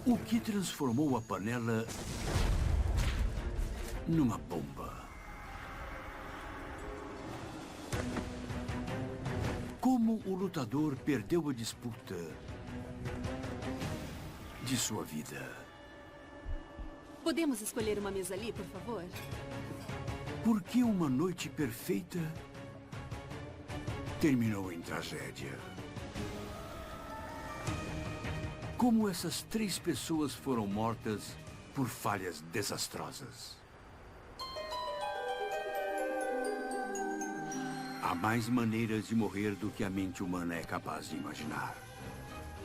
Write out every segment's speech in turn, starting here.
O que transformou a panela numa bomba? Como o lutador perdeu a disputa de sua vida? Podemos escolher uma mesa ali, por favor? Por que uma noite perfeita terminou em tragédia? Como essas 3 pessoas foram mortas por falhas desastrosas? Há mais maneiras de morrer do que a mente humana é capaz de imaginar.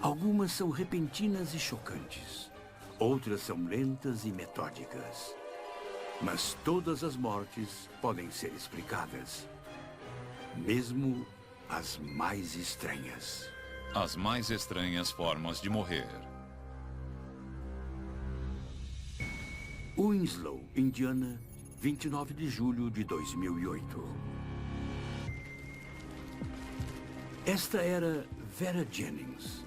Algumas são repentinas e chocantes. Outras são lentas e metódicas. Mas todas as mortes podem ser explicadas. Mesmo as mais estranhas. As mais estranhas formas de morrer. Winslow, Indiana, 29 de julho de 2008. Esta era Vera Jennings.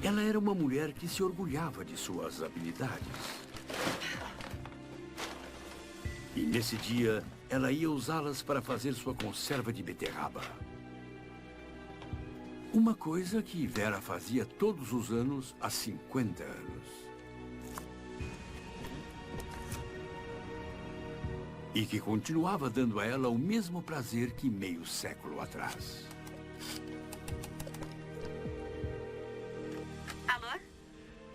Ela era uma mulher que se orgulhava de suas habilidades. E nesse dia, ela ia usá-las para fazer sua conserva de beterraba. Uma coisa que Vera fazia todos os anos há 50 anos. E que continuava dando a ela o mesmo prazer que meio século atrás. Alô?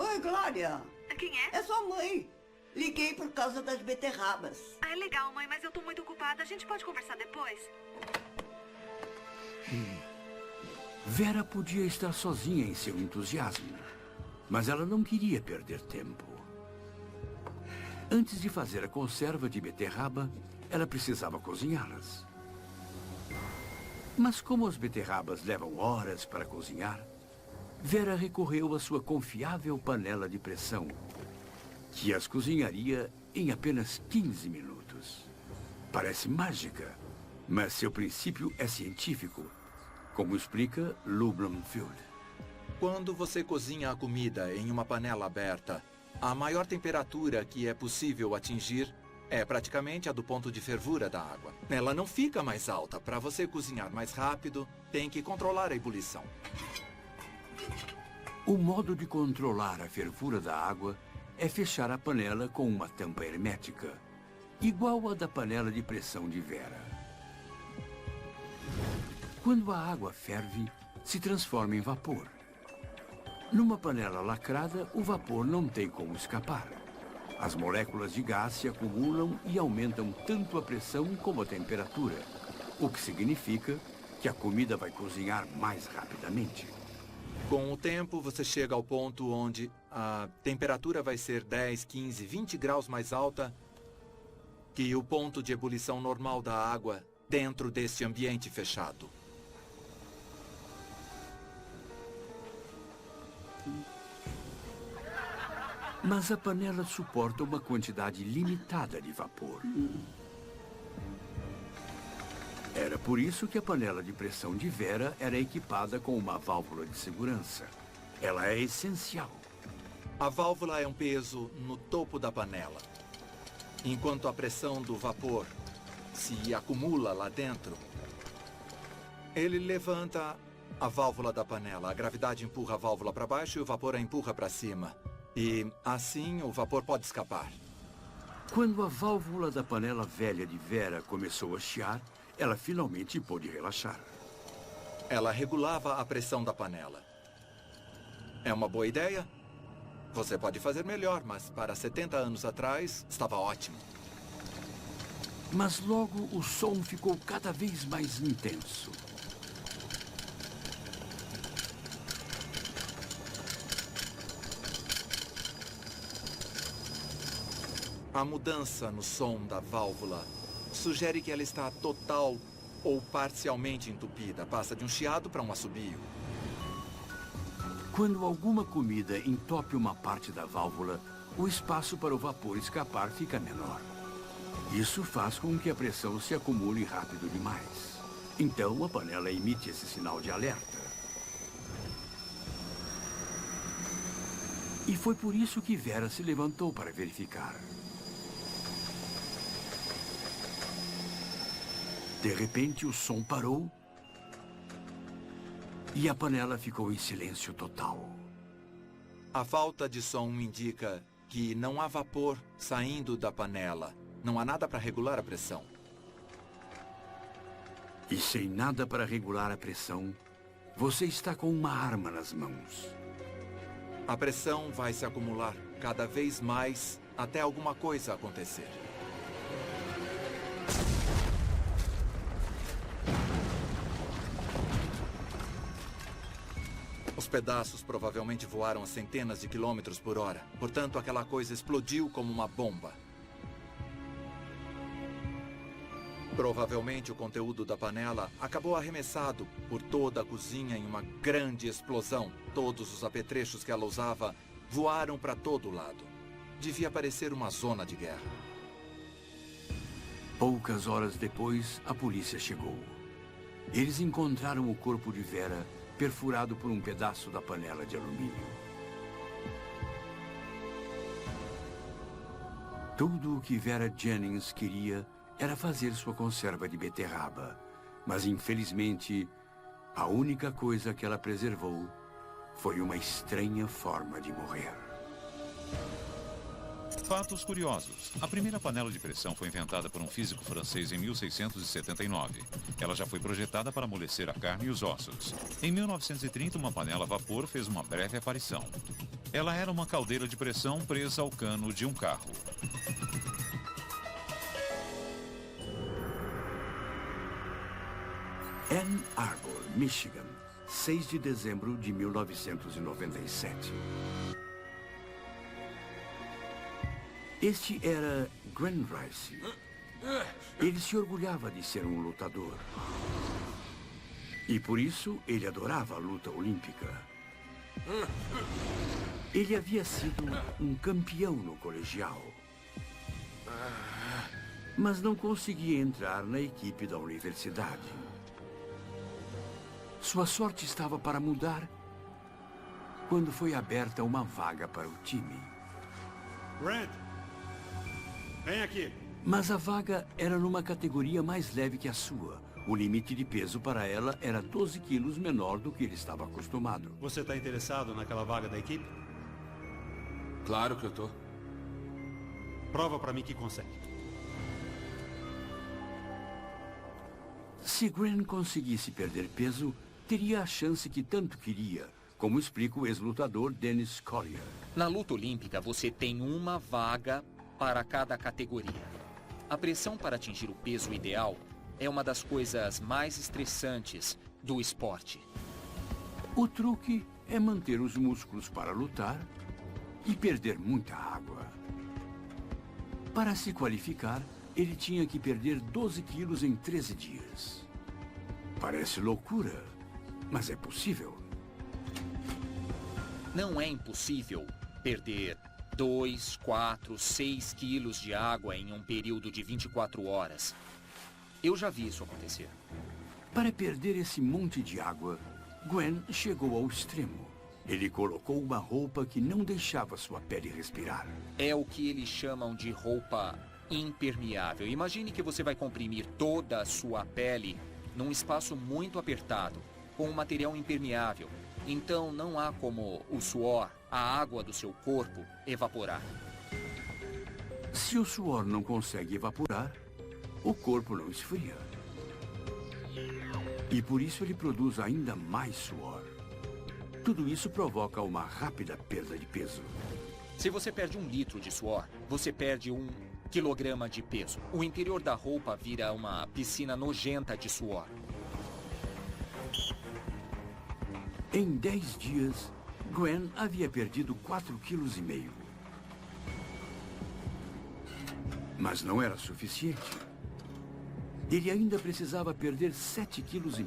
Oi, Glória. Quem é? É sua mãe. Liguei por causa das beterrabas. Ah, é legal, mãe, mas eu tô muito ocupada. A gente pode conversar depois? Vera podia estar sozinha em seu entusiasmo, mas ela não queria perder tempo. Antes de fazer a conserva de beterraba, ela precisava cozinhá-las. Mas como as beterrabas levam horas para cozinhar, Vera recorreu à sua confiável panela de pressão, que as cozinharia em apenas 15 minutos. Parece mágica, mas seu princípio é científico, como explica Lou Blumfield. Quando você cozinha a comida em uma panela aberta, a maior temperatura que é possível atingir é praticamente a do ponto de fervura da água. Ela não fica mais alta. Para você cozinhar mais rápido, tem que controlar a ebulição. O modo de controlar a fervura da água é fechar a panela com uma tampa hermética, igual à da panela de pressão de Vera. Quando a água ferve, se transforma em vapor. Numa panela lacrada, o vapor não tem como escapar. As moléculas de gás se acumulam e aumentam tanto a pressão como a temperatura, o que significa que a comida vai cozinhar mais rapidamente. Com o tempo, você chega ao ponto onde a temperatura vai ser 10, 15, 20 graus mais alta que o ponto de ebulição normal da água dentro desse ambiente fechado. Mas a panela suporta uma quantidade limitada de vapor. Era por isso que a panela de pressão de Vera era equipada com uma válvula de segurança. Ela é essencial. A válvula é um peso no topo da panela. Enquanto a pressão do vapor se acumula lá dentro, ele levanta a válvula da panela. A gravidade empurra a válvula para baixo e o vapor a empurra para cima. E assim o vapor pode escapar. Quando a válvula da panela velha de Vera começou a chiar, ela finalmente pôde relaxar. Ela regulava a pressão da panela. É uma boa ideia? Você pode fazer melhor, mas para 70 anos atrás, estava ótimo. Mas logo o som ficou cada vez mais intenso. A mudança no som da válvula sugere que ela está total ou parcialmente entupida. Passa de um chiado para um assobio. Quando alguma comida entope uma parte da válvula, o espaço para o vapor escapar fica menor. Isso faz com que a pressão se acumule rápido demais. Então a panela emite esse sinal de alerta. E foi por isso que Vera se levantou para verificar. De repente, o som parou e a panela ficou em silêncio total. A falta de som indica que não há vapor saindo da panela. Não há nada para regular a pressão. E sem nada para regular a pressão, você está com uma arma nas mãos. A pressão vai se acumular cada vez mais até alguma coisa acontecer. Os pedaços provavelmente voaram a centenas de quilômetros por hora. Portanto, aquela coisa explodiu como uma bomba. Provavelmente o conteúdo da panela acabou arremessado por toda a cozinha em uma grande explosão. Todos os apetrechos que ela usava voaram para todo lado. Devia parecer uma zona de guerra. Poucas horas depois, a polícia chegou. Eles encontraram o corpo de Vera perfurado por um pedaço da panela de alumínio. Tudo o que Vera Jennings queria era fazer sua conserva de beterraba, mas infelizmente, a única coisa que ela preservou foi uma estranha forma de morrer. Fatos curiosos. A primeira panela de pressão foi inventada por um físico francês em 1679. Ela já foi projetada para amolecer a carne e os ossos. Em 1930, uma panela a vapor fez uma breve aparição. Ela era uma caldeira de pressão presa ao cano de um carro. Ann Arbor, Michigan, 6 de dezembro de 1997. Este era Gwen Rice. Ele se orgulhava de ser um lutador. E por isso ele adorava a luta olímpica. Ele havia sido um campeão no colegial. Mas não conseguia entrar na equipe da universidade. Sua sorte estava para mudar quando foi aberta uma vaga para o time. Brent, vem aqui. Mas a vaga era numa categoria mais leve que a sua. O limite de peso para ela era 12 quilos menor do que ele estava acostumado. Você está interessado naquela vaga da equipe? Claro que eu tô. Prova para mim que consegue. Se Gwen conseguisse perder peso, teria a chance que tanto queria, como explica o ex-lutador Dennis Collier. Na luta olímpica, você tem uma vaga para cada categoria. A pressão para atingir o peso ideal é uma das coisas mais estressantes do esporte. O truque é manter os músculos para lutar e perder muita água. Para se qualificar, ele tinha que perder 12 quilos em 13 dias. Parece loucura, mas é possível. Não é impossível perder 2, 4, 6 quilos de água em um período de 24 horas. Eu já vi isso acontecer. Para perder esse monte de água, Gwen chegou ao extremo. Ele colocou uma roupa que não deixava sua pele respirar. É o que eles chamam de roupa impermeável. Imagine que você vai comprimir toda a sua pele num espaço muito apertado, com um material impermeável. Então não há como o suor, a água do seu corpo, evaporar. Se o suor não consegue evaporar, o corpo não esfria. E por isso ele produz ainda mais suor. Tudo isso provoca uma rápida perda de peso. Se você perde 1 litro de suor, você perde 1 quilograma de peso. O interior da roupa vira uma piscina nojenta de suor. Em 10 dias, Gwen havia perdido 4,5 quilos. Mas não era suficiente. Ele ainda precisava perder 7,5 quilos.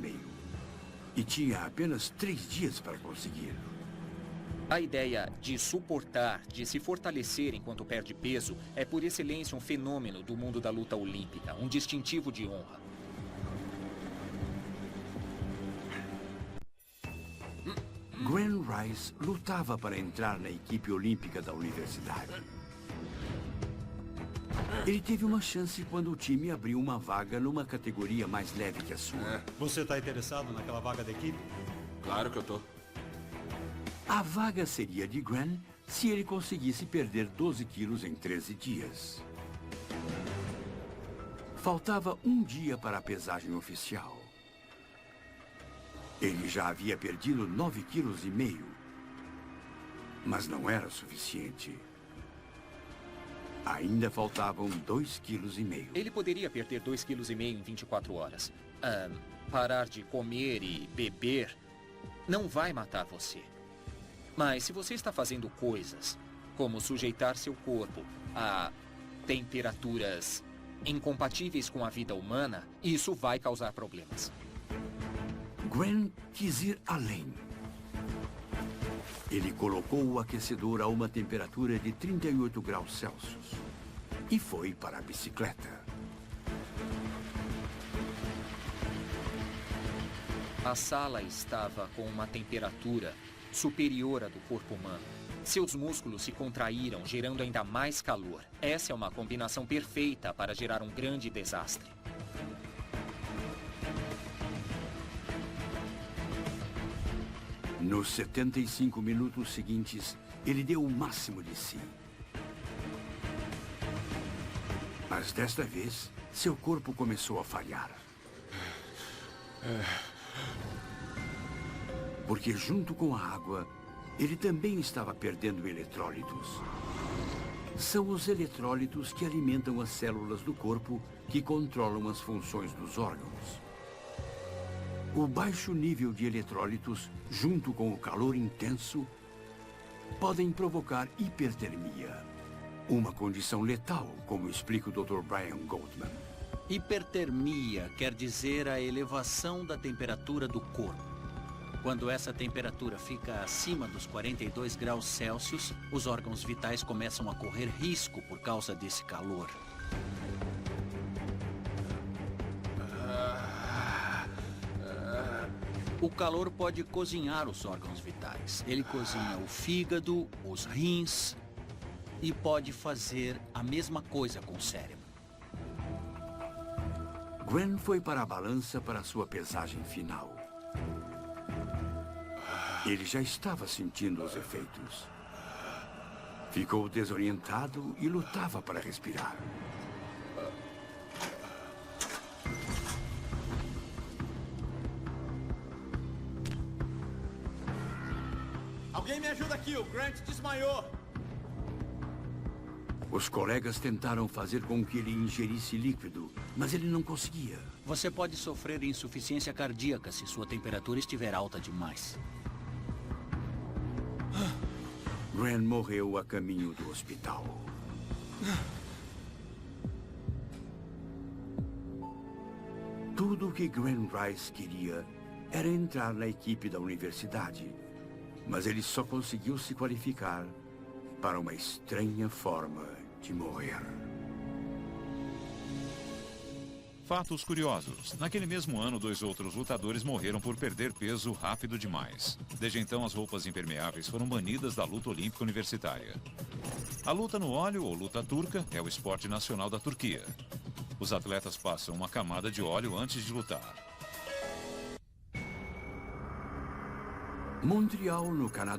E tinha apenas 3 dias para conseguir. A ideia de suportar, de se fortalecer enquanto perde peso, é por excelência um fenômeno do mundo da luta olímpica, um distintivo de honra. Gwen Rice lutava para entrar na equipe olímpica da universidade. Ele teve uma chance quando o time abriu uma vaga numa categoria mais leve que a sua. Você está interessado naquela vaga da equipe? Claro que eu tô. A vaga seria de Gwen se ele conseguisse perder 12 quilos em 13 dias. Faltava um dia para a pesagem oficial. Ele já havia perdido 9,5 quilos. Mas não era suficiente. Ainda faltavam 2,5 quilos. Ele poderia perder 2,5 quilos em 24 horas. Parar de comer e beber não vai matar você. Mas se você está fazendo coisas como sujeitar seu corpo a temperaturas incompatíveis com a vida humana, isso vai causar problemas. Gwen quis ir além. Ele colocou o aquecedor a uma temperatura de 38 graus Celsius e foi para a bicicleta. A sala estava com uma temperatura superior à do corpo humano. Seus músculos se contraíram, gerando ainda mais calor. Essa é uma combinação perfeita para gerar um grande desastre. Nos 75 minutos seguintes, ele deu o máximo de si. Mas desta vez, seu corpo começou a falhar. Porque junto com a água, ele também estava perdendo eletrólitos. São os eletrólitos que alimentam as células do corpo que controlam as funções dos órgãos. O baixo nível de eletrólitos, junto com o calor intenso, podem provocar hipertermia. Uma condição letal, como explica o Dr. Brian Goldman. Hipertermia quer dizer a elevação da temperatura do corpo. Quando essa temperatura fica acima dos 42 graus Celsius, os órgãos vitais começam a correr risco por causa desse calor. O calor pode cozinhar os órgãos vitais. Ele cozinha o fígado, os rins e pode fazer a mesma coisa com o cérebro. Gwen foi para a balança para sua pesagem final. Ele já estava sentindo os efeitos. Ficou desorientado e lutava para respirar. Alguém me ajuda aqui, o Grant desmaiou. Os colegas tentaram fazer com que ele ingerisse líquido, mas ele não conseguia. Você pode sofrer insuficiência cardíaca se sua temperatura estiver alta demais. Gwen morreu a caminho do hospital. Tudo o que Gwen Rice queria era entrar na equipe da universidade, mas ele só conseguiu se qualificar para uma estranha forma de morrer. Fatos curiosos. Naquele mesmo ano, 2 outros lutadores morreram por perder peso rápido demais. Desde então, as roupas impermeáveis foram banidas da luta olímpica universitária. A luta no óleo, ou luta turca, é o esporte nacional da Turquia. Os atletas passam uma camada de óleo antes de lutar. Montreal, no Canadá.